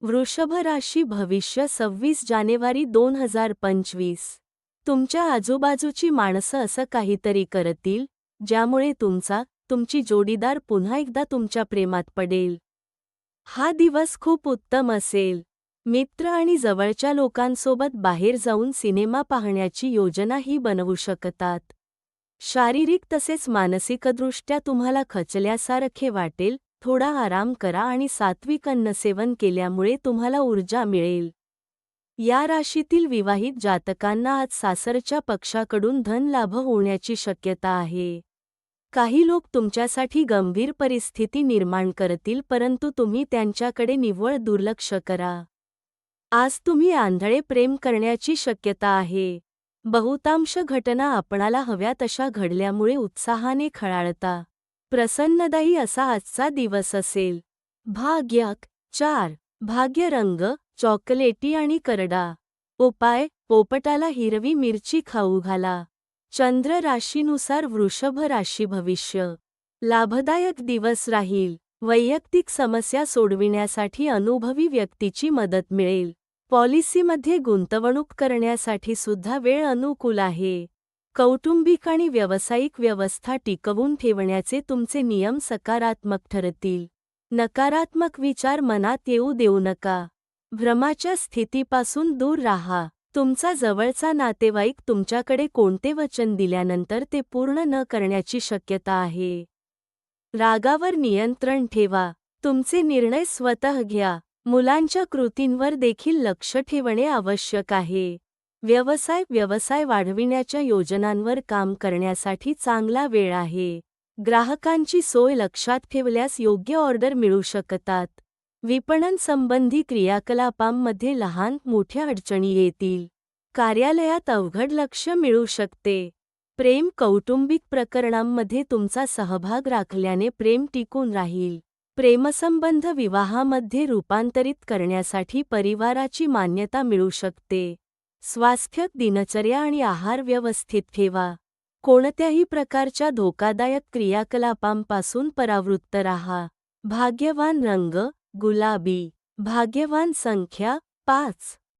वृषभ राशी भविष्य 26 जानेवारी 2025. तुमच्या आजूबाजूची माणसं असं काहीतरी करतील ज्यामुळे तुमची जोडीदार पुन्हा एकदा तुमच्या प्रेमात पडेल. हा दिवस खूप उत्तम असेल. मित्र आणि जवळच्या लोकांसोबत बाहेर जाऊन सिनेमा पाहण्याची योजनाही बनवू शकतात. शारीरिक तसेच मानसिकदृष्ट्या तुम्हाला खचल्यासारखे वाटेल. थोडा आराम करा आणि सात्विक अन्नसेवन केल्यामुळे तुम्हाला ऊर्जा मिळेल. या राशीतील विवाहित जातकांना आज सासरच्या पक्षाकडून धनलाभ होण्याची शक्यता आहे. काही लोक तुमच्यासाठी गंभीर परिस्थिती निर्माण करतील परंतु तुम्ही त्यांच्याकडे निव्वळ दुर्लक्ष करा. आज तुम्ही आंधळे प्रेम करण्याची शक्यता आहे. बहुतांश घटना आपणाला हव्या तशा घडल्यामुळे उत्साहाने खळाळता. प्रसन्नदायी असा आजचा दिवस असेल. भाग्य 4. भाग्य रंग चॉकलेटी आणि करडा. उपाय पोपटाला हिरवी मिरची खाऊ घाला. चंद्र राशीनुसार वृषभ राशी भविष्य. लाभदायक दिवस राहील. वैयक्तिक समस्या सोडविण्यासाठी अनुभवी व्यक्तीची मदत मिळेल. पॉलिसीमध्ये गुंतवणूक करण्यासाठी सुद्धा वेळ अनुकूल आहे. कौटुंबिक आणि व्यावसायिक व्यवस्था टिकवून ठेवण्याचे तुमचे नियम सकारात्मक ठरतील. नकारात्मक विचार मनात येऊ देऊ नका. भ्रमाच्या स्थितीपासून दूर राहा. तुमचा जवळचा नातेवाईक तुमच्याकडे कोणते वचन दिल्यानंतर ते पूर्ण न करण्याची शक्यता आहे. रागावर नियंत्रण ठेवा. तुमचे निर्णय स्वतः घ्या. मुलांच्या कृतींवर देखील लक्ष ठेवणे आवश्यक आहे. व्यवसाय वाढविण्याच्या योजनांवर काम करण्यासाठी चांगला वेळ आहे. ग्राहकांची सोय लक्षात ठेवल्यास योग्य ऑर्डर मिळू शकतात. विपणन संबंधी क्रियाकलापांमध्ये लहान मोठ्या अडचणी येतील. कार्यालयात अवघड लक्ष मिळू शकते. प्रेम कौटुंबिक प्रकरणांमध्ये तुमचा सहभाग राखल्याने प्रेम टिकून राहील. प्रेमसंबंध विवाहामध्ये रूपांतरित करण्यासाठी परिवाराची मान्यता मिळू शकते. स्वास्थ्य दिनचर्या आणि आहार व्यवस्थित ठेवा. कोणत्याही प्रकारच्या धोकादायक क्रियाकलापांपासून परावृत्त राहा. भाग्यवान रंग गुलाबी. भाग्यवान संख्या 5.